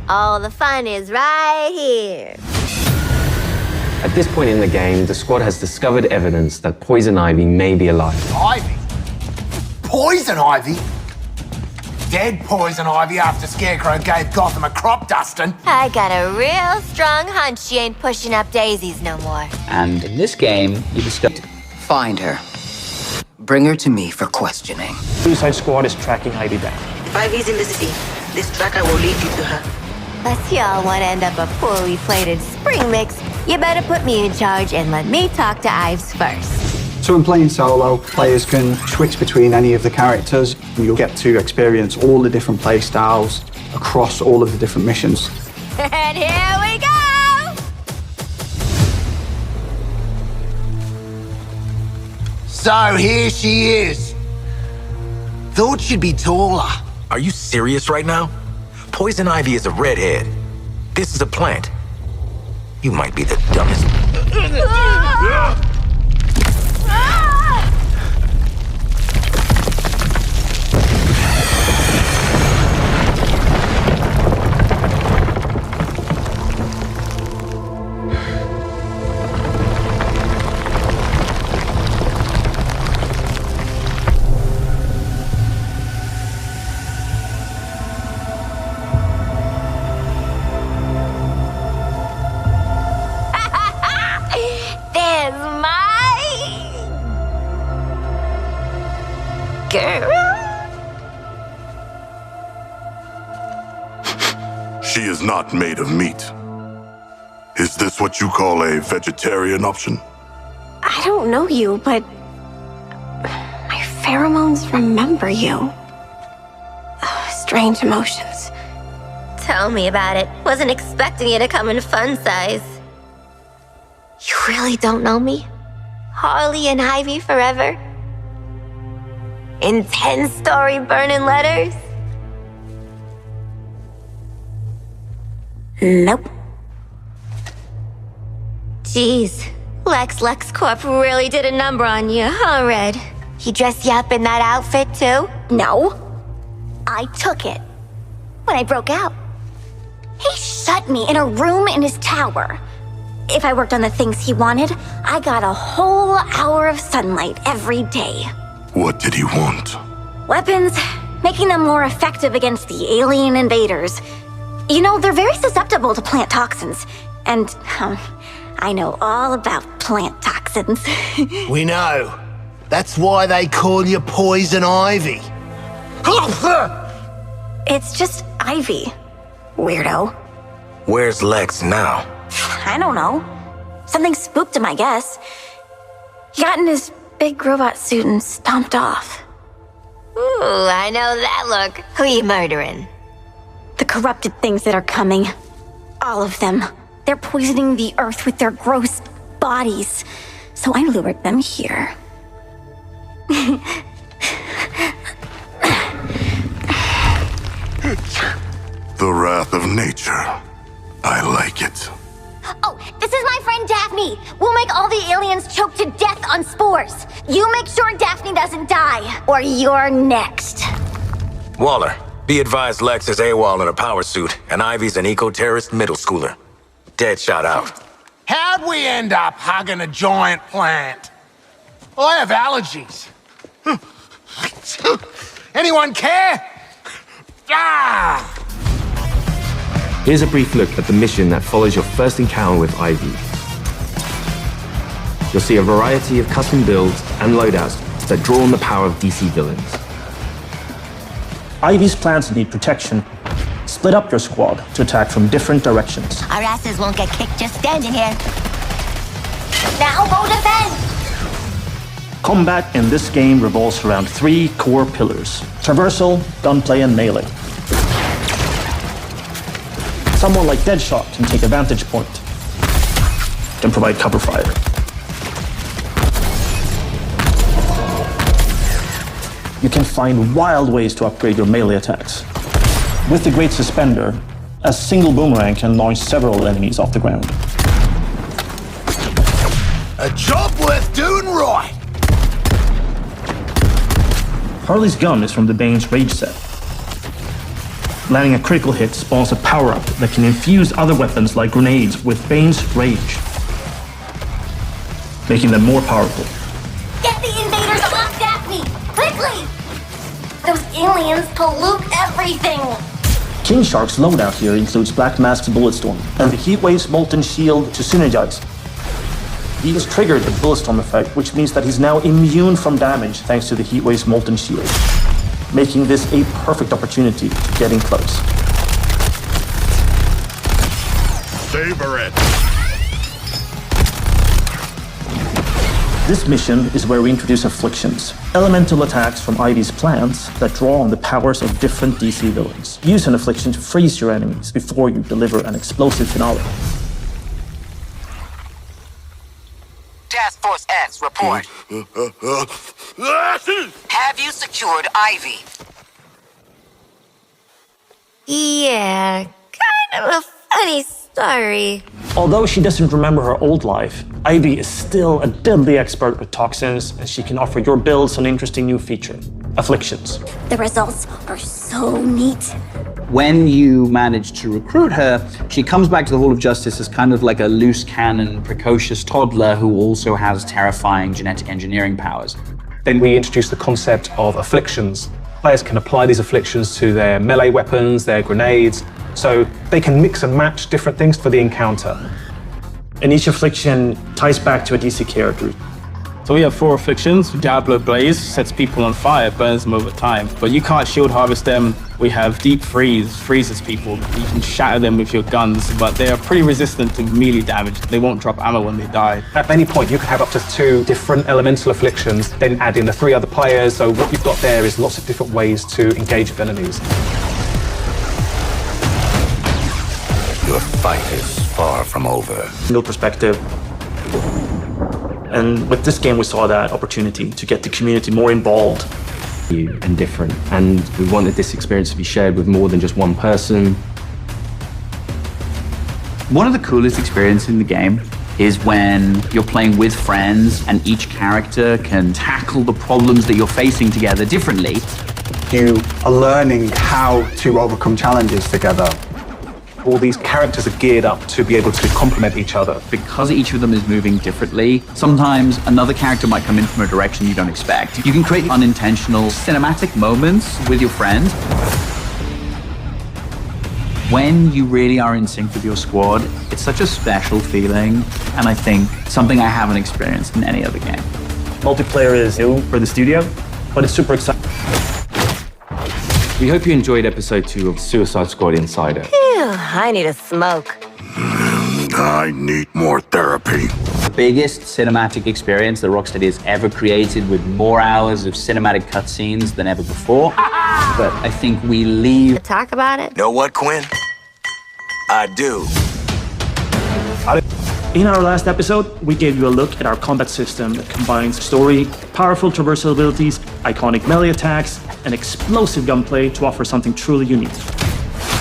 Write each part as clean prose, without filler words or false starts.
All the fun is right here. At this point in the game, the squad has discovered evidence that Poison Ivy may be alive. Ivy? Poison Ivy? Dead Poison Ivy after Scarecrow gave Gotham a crop dusting. I got a real strong hunch she ain't pushing up daisies no more. And in this game, you discover... Find her. Bring her to me for questioning. Suicide Squad is tracking Ivy down. If Ivy's in the city, this tracker will lead you to her. Unless y'all want to end up a poorly plated spring mix, you better put me in charge and let me talk to Ives first. So in playing solo, players can switch between any of the characters. You'll get to experience all the different play styles across all of the different missions. And here we go! So here she is. Thought she'd be taller. Are you serious right now? Poison Ivy is a redhead. This is a plant. You might be the dumbest. She is not made of meat. Is this what you call a vegetarian option? I don't know you, but my pheromones remember you. Strange emotions. Tell me about it. Wasn't expecting you to come in fun size. You really don't know me? Harley and Ivy forever? In 10-story burning letters? Nope. Jeez, LexCorp really did a number on you, huh, Red? He dressed you up in that outfit, too? No. I took it. When I broke out. He shut me in a room in his tower. If I worked on the things he wanted, I got a whole hour of sunlight every day. What did he want? Weapons, making them more effective against the alien invaders. You know, they're very susceptible to plant toxins. And, I know all about plant toxins. We know. That's why they call you Poison Ivy. It's just Ivy, weirdo. Where's Lex now? I don't know. Something spooked him, I guess. He got in his big robot suit and stomped off. Ooh, I know that look. Who you murdering? The corrupted things that are coming. All of them. They're poisoning the earth with their gross bodies. So I lured them here. The wrath of nature. I like it. Oh, this is my friend Daphne. We'll make all the aliens choke to death on spores. You make sure Daphne doesn't die, or you're next. Waller, be advised Lex is AWOL in a power suit, and Ivy's an eco-terrorist middle schooler. Dead shot out. How'd we end up hugging a giant plant? I have allergies. Anyone care? Ah! Here's a brief look at the mission that follows your first encounter with Ivy. You'll see a variety of custom builds and loadouts that draw on the power of DC villains. Ivy's plans need protection. Split up your squad to attack from different directions. Our asses won't get kicked just standing here. Now go defend! Combat in this game revolves around 3 core pillars: traversal, gunplay, and melee. Someone like Deadshot can take a vantage point, can provide cover fire. You can find wild ways to upgrade your melee attacks. With the Great Suspender, a single boomerang can launch several enemies off the ground. A job worth doing right! Harley's gun is from the Bane's Rage set. Landing a critical hit spawns a power-up that can infuse other weapons like grenades with Bane's Rage, making them more powerful. Get the invaders off Daphne! Quickly! Those aliens pollute everything! King Shark's loadout here includes Black Mask's Bulletstorm and the Heatwave's Molten Shield to synergize. He has triggered the Bulletstorm effect, which means that he's now immune from damage thanks to the Heatwave's Molten Shield, making this a perfect opportunity to get in close. Savor it! This mission is where we introduce afflictions, elemental attacks from Ivy's plants that draw on the powers of different DC villains. Use an affliction to freeze your enemies before you deliver an explosive finale. Task Force X, report. Have you secured Ivy? Yeah, kind of a funny story. Although she doesn't remember her old life, Ivy is still a deadly expert with toxins, and she can offer your builds an interesting new feature: afflictions. The results are so neat. When you manage to recruit her, she comes back to the Hall of Justice as kind of like a loose cannon, precocious toddler who also has terrifying genetic engineering powers. Then we introduce the concept of afflictions. Players can apply these afflictions to their melee weapons, their grenades, so they can mix and match different things for the encounter. And each affliction ties back to a DC character. So we have 4 afflictions. Diablo Blaze sets people on fire, burns them over time. But you can't shield harvest them. We have Deep Freeze, freezes people. You can shatter them with your guns, but they are pretty resistant to melee damage. They won't drop ammo when they die. At any point, you can have up to 2 different elemental afflictions, then add in the 3 other players, so what you've got there is lots of different ways to engage with enemies. Your fight is far from over. Single perspective. And with this game, we saw that opportunity to get the community more involved. And different. And we wanted this experience to be shared with more than just one person. One of the coolest experiences in the game is when you're playing with friends and each character can tackle the problems that you're facing together differently. You are learning how to overcome challenges together. All these characters are geared up to be able to complement each other. Because each of them is moving differently, sometimes another character might come in from a direction you don't expect. You can create unintentional cinematic moments with your friends. When you really are in sync with your squad, it's such a special feeling, and I think something I haven't experienced in any other game. Multiplayer is new for the studio, but it's super exciting. We hope you enjoyed episode 2 of Suicide Squad Insider. Phew, I need a smoke. I need more therapy. The biggest cinematic experience that Rocksteady has ever created, with more hours of cinematic cutscenes than ever before. But I think we leave... Talk about it? Know what, Quinn? I do. In our last episode, we gave you a look at our combat system that combines story, powerful traversal abilities, iconic melee attacks, and explosive gunplay to offer something truly unique.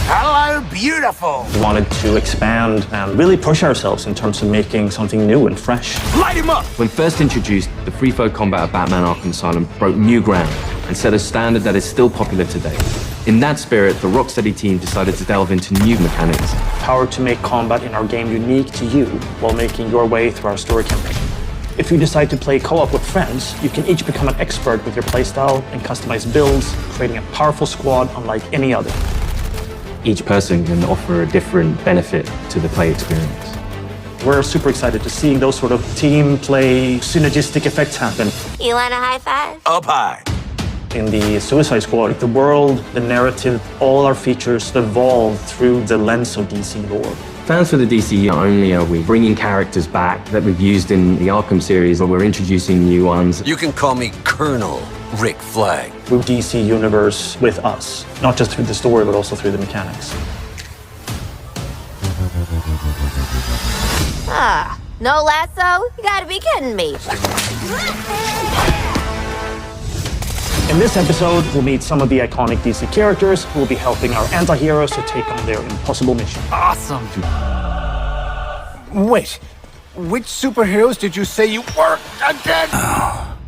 Hello, beautiful! We wanted to expand and really push ourselves in terms of making something new and fresh. Light him up! When first introduced, the free-flow combat of Batman Arkham Asylum broke new ground and set a standard that is still popular today. In that spirit, the Rocksteady team decided to delve into new mechanics. Power to make combat in our game unique to you while making your way through our story campaign. If you decide to play co-op with friends, you can each become an expert with your playstyle and customize builds, creating a powerful squad unlike any other. Each person can offer a different benefit to the play experience. We're super excited to see those sort of team play, synergistic effects happen. You want a high five? Up high. In the Suicide Squad, the world, the narrative, all our features evolve through the lens of DC lore. Fans for the DC, not only are we bringing characters back that we've used in the Arkham series, but we're introducing new ones. You can call me Colonel Rick Flag. Through DC Universe with us, not just through the story, but also through the mechanics. Ah, no lasso? You gotta be kidding me. In this episode, we'll meet some of the iconic DC characters who will be helping our anti-heroes to take on their impossible mission. Awesome! Wait, which superheroes did you say you were again?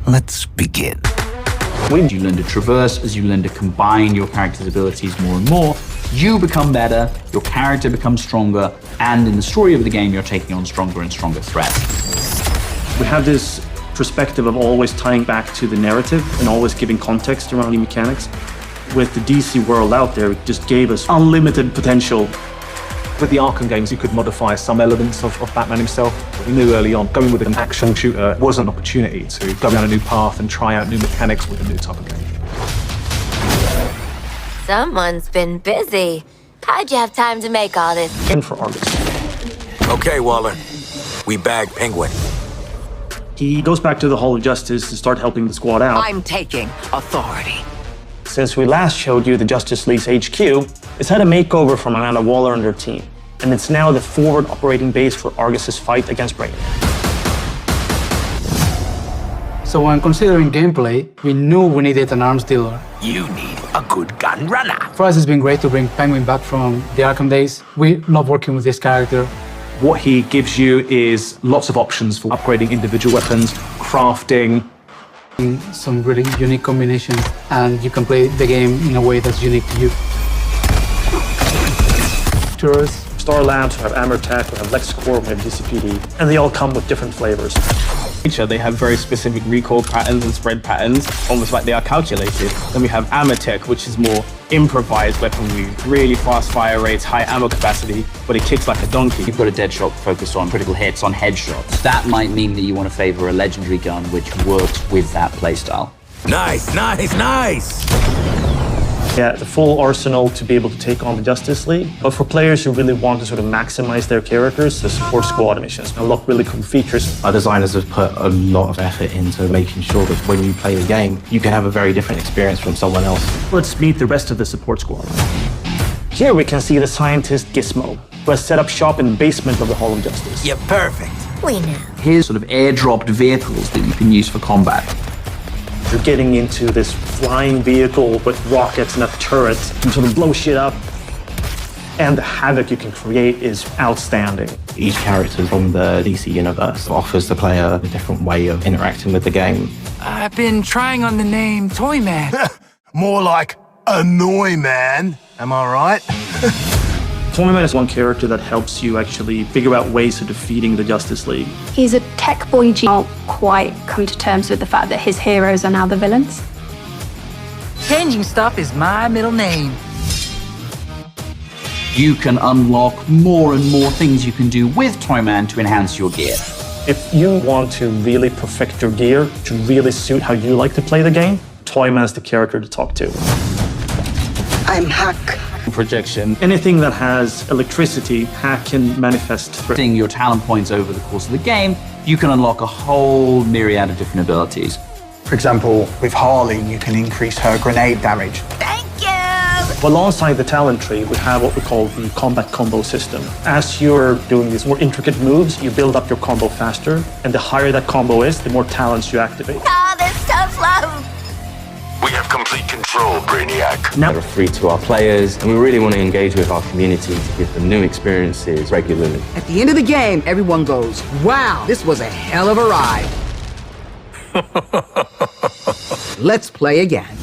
Let's begin. As you learn to traverse, as you learn to combine your character's abilities more and more, You become better, your character becomes stronger, and in the story of the game, you're taking on stronger and stronger threats. We have this perspective of always tying back to the narrative and always giving context around the mechanics. With the DC world out there, it just gave us unlimited potential. With the Arkham games, you could modify some elements of Batman himself. We knew early on, going with an action shooter was an opportunity to go down a new path and try out new mechanics with a new type of game. Someone's been busy. How'd you have time to make all this? And for Argus. Okay, Waller. We bagged Penguin. He goes back to the Hall of Justice to start helping the squad out. I'm taking authority. Since we last showed you the Justice League's HQ, it's had a makeover from Amanda Waller and her team, and it's now the forward operating base for Argus's fight against Brainiac. So when considering gameplay, we knew we needed an arms dealer. You need a good gun runner. For us, it's been great to bring Penguin back from the Arkham days. We love working with this character. What he gives you is lots of options for upgrading individual weapons, crafting. Some really unique combinations, and you can play the game in a way that's unique to you. Tours. Star Labs, we have Armor Tech, we have LexCorp, we have DCPD, and they all come with different flavors. They have very specific recoil patterns and spread patterns, almost like they are calculated. Then we have Amatech, which is more improvised weaponry, really fast fire rates, high ammo capacity, but it kicks like a donkey. You've got a Deadshot focused on critical hits, on headshots. That might mean that you want to favor a legendary gun which works with that playstyle. Nice, nice, nice! Yeah, the full arsenal to be able to take on the Justice League. But for players who really want to sort of maximize their characters, the support squad missions unlock really cool features. Our designers have put a lot of effort into making sure that when you play the game, you can have a very different experience from someone else. Let's meet the rest of the support squad. Here we can see the scientist Gizmo, who has set up shop in the basement of the Hall of Justice. Yeah, perfect. We know. Here's sort of airdropped vehicles that you can use for combat. You're getting into this flying vehicle with rockets and a turret and sort of blow shit up. And the havoc you can create is outstanding. Each character from the DC universe offers the player a different way of interacting with the game. I've been trying on the name Toyman. More like Annoy Man. Am I right? Toyman is one character that helps you actually figure out ways of defeating the Justice League. He's a tech boy who can't quite come to terms with the fact that his heroes are now the villains. Changing stuff is my middle name. You can unlock more and more things you can do with Toyman to enhance your gear. If you want to really perfect your gear to really suit how you like to play the game, Toyman's the character to talk to. I'm Hack. Projection. Anything that has electricity, Hack can manifest through. Seeing your talent points over the course of the game, you can unlock a whole myriad of different abilities. For example, with Harley, you can increase her grenade damage. Thank you! Alongside the talent tree, we have what we call the combat combo system. As you're doing these more intricate moves, you build up your combo faster, and the higher that combo is, the more talents you activate. Ah, this tough love! We have complete control, Brainiac. Now We're free to our players, and we really want to engage with our community to give them new experiences regularly. At the end of the game, everyone goes, wow, this was a hell of a ride. Let's play again.